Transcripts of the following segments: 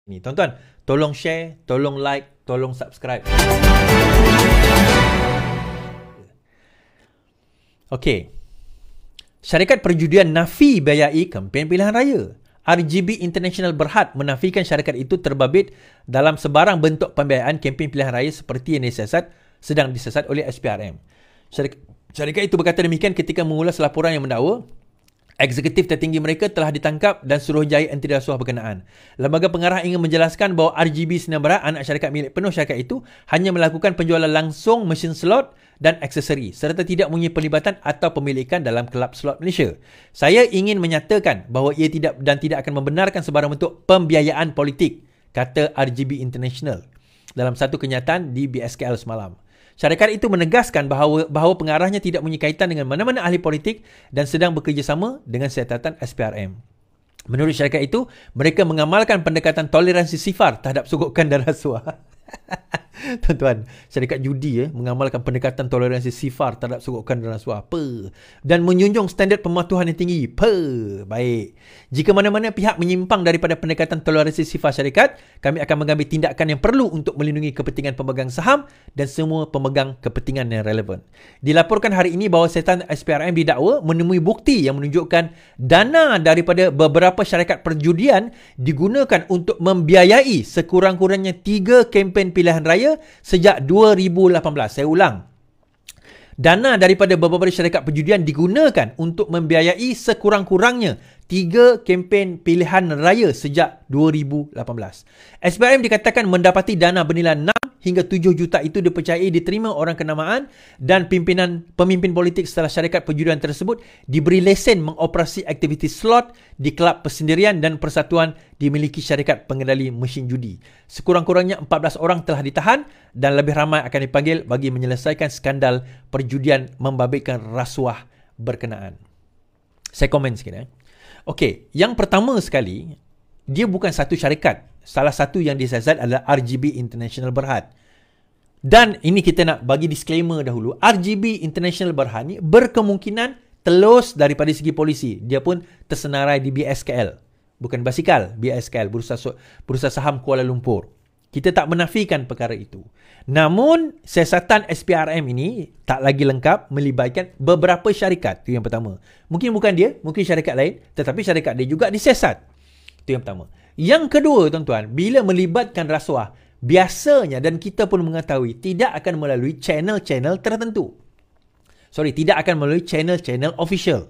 Ni tuan-tuan, tolong share, tolong like, tolong subscribe. Okey. Syarikat Perjudian nafi biayai kempen pilihan raya. RGB International Berhad menafikan syarikat itu terbabit dalam sebarang bentuk pembiayaan kempen pilihan raya seperti yang sedang disiasat oleh SPRM. Syarikat itu berkata demikian ketika mengulas laporan yang mendakwa eksekutif tertinggi mereka telah ditangkap dan Suruhjaya anti rasuah berkenaan. Lembaga pengarah ingin menjelaskan bahawa RGB Sdn Bhd, anak syarikat milik penuh syarikat itu, hanya melakukan penjualan langsung mesin slot dan aksesori serta tidak mempunyai pelibatan atau pemilikan dalam kelab slot Malaysia. Saya ingin menyatakan bahawa ia tidak akan membenarkan sebarang bentuk pembiayaan politik, kata RGB International dalam satu kenyataan di BSKL semalam. Syarikat itu menegaskan bahawa pengarahnya tidak mempunyai kaitan dengan mana-mana ahli politik dan sedang bekerjasama dengan siasatan SPRM. Menurut syarikat itu, mereka mengamalkan pendekatan toleransi sifar terhadap sogokan dan rasuah. Tuan-tuan, syarikat judi mengamalkan pendekatan toleransi sifar terhadap sogokan dan rasuah. Dan menjunjung standard pematuhan yang tinggi. Baik. Jika mana-mana pihak menyimpang daripada pendekatan toleransi sifar syarikat, kami akan mengambil tindakan yang perlu untuk melindungi kepentingan pemegang saham dan semua pemegang kepentingan yang relevan. Dilaporkan hari ini bahawa siasatan SPRM didakwa menemui bukti yang menunjukkan dana daripada beberapa syarikat perjudian digunakan untuk membiayai sekurang-kurangnya 3 kempen pilihan raya sejak 2018. Saya ulang. Dana daripada beberapa syarikat perjudian digunakan untuk membiayai sekurang-kurangnya 3 kempen pilihan raya sejak 2018. SPRM dikatakan mendapati dana bernilai 6 hingga 7 juta itu dipercayai diterima orang kenamaan dan pemimpin politik setelah syarikat perjudian tersebut diberi lesen mengoperasi aktiviti slot di kelab persendirian dan persatuan dimiliki syarikat pengendali mesin judi. Sekurang-kurangnya 14 orang telah ditahan dan lebih ramai akan dipanggil bagi menyelesaikan skandal perjudian membabitkan rasuah berkenaan. Saya komen sikit. Okey, yang pertama sekali, dia bukan satu syarikat. Salah satu yang disiasat adalah RGB International Berhad. Dan ini kita nak bagi disclaimer dahulu. RGB International Berhad ni berkemungkinan telus daripada segi polisi. Dia pun tersenarai di BSKL. Bukan basikal, BSKL, Bursa Saham Kuala Lumpur. Kita tak menafikan perkara itu. Namun, siasatan SPRM ini tak lagi lengkap melibatkan beberapa syarikat. Itu yang pertama. Mungkin bukan dia, mungkin syarikat lain. Tetapi syarikat dia juga disiasat. Itu yang pertama. Yang kedua, tuan-tuan, bila melibatkan rasuah, biasanya dan kita pun mengetahui tidak akan melalui channel-channel tertentu. Tidak akan melalui channel-channel official.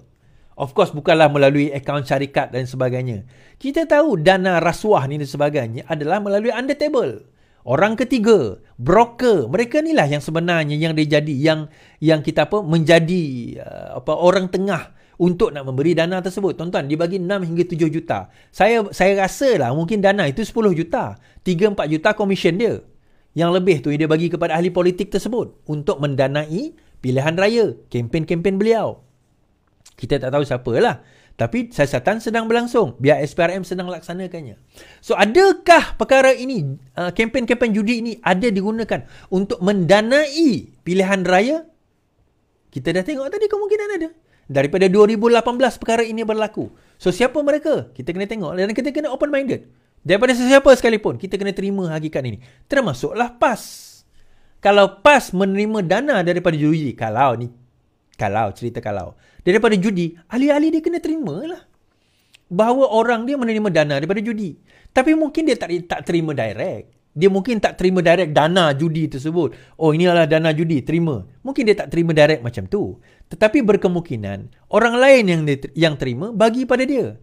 Of course, bukanlah melalui akaun syarikat dan sebagainya. Kita tahu dana rasuah ni dan sebagainya adalah melalui under table. Orang ketiga, broker, mereka inilah yang sebenarnya yang dia jadi, yang kita menjadi orang tengah untuk nak memberi dana tersebut. Tuan-tuan, dibagi 6 hingga 7 juta. Saya rasa lah mungkin dana itu 10 juta. 3-4 juta komisen dia. Yang lebih tu dia bagi kepada ahli politik tersebut untuk mendanai pilihan raya, kempen-kempen beliau. Kita tak tahu siapa lah. Tapi siasatan sedang berlangsung. Biar SPRM sedang laksanakannya. So, adakah perkara ini, kempen-kempen judi ini ada digunakan untuk mendanai pilihan raya? Kita dah tengok tadi kemungkinan ada. Daripada 2018 perkara ini berlaku. So, siapa mereka? Kita kena tengok dan kita kena open-minded. Daripada sesiapa sekalipun, kita kena terima hakikat ini. Termasuklah PAS. Kalau PAS menerima dana daripada judi, kalau daripada judi, ahli-ahli dia kena terima lah. Bahawa orang dia menerima dana daripada judi. Tapi mungkin dia tak terima direct. Dia mungkin tak terima direct dana judi tersebut. Oh, ini adalah dana judi, terima. Mungkin dia tak terima direct macam tu. Tetapi berkemungkinan orang lain yang terima bagi pada dia.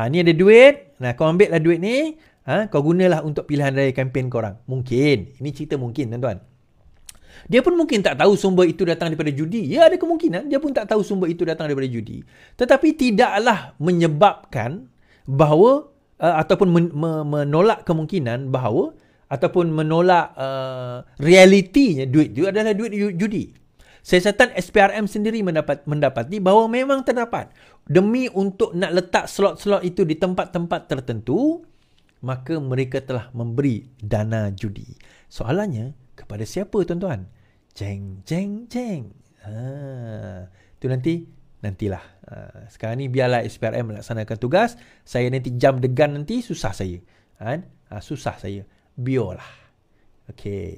Ni ada duit. Kau ambil lah duit ni. Kau gunalah untuk pilihan raya kempen korang. Mungkin. Ini cerita mungkin, tuan-tuan. Dia pun mungkin tak tahu sumber itu datang daripada judi. Ya, ada kemungkinan dia pun tak tahu sumber itu datang daripada judi. Tetapi tidaklah menyebabkan bahawa ataupun menolak kemungkinan bahawa ataupun menolak realitinya duit itu adalah duit judi. Siasatan SPRM sendiri mendapati bahawa memang terdapat. Demi untuk nak letak slot-slot itu di tempat-tempat tertentu, maka mereka telah memberi dana judi. Soalannya, kepada siapa, tuan-tuan? Jeng. Itu nantilah. Sekarang ni biarlah SPRM melaksanakan tugas. Saya nanti jam degan nanti susah saya. Susah saya. Biarlah. Okey.